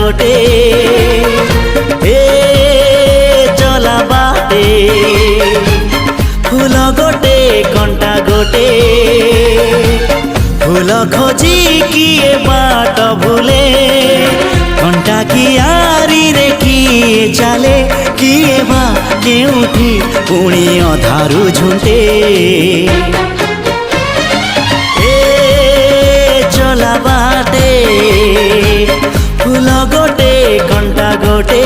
गोटे ए चला बाटे फूल गोटे कंटा गोटे फूल खोजी किए बाट भूले कंटा कियारी रे किए चले किए बा केउठी पुणी अधारू झुंटे चला बाटे फूल गोटे कंटा गोटे।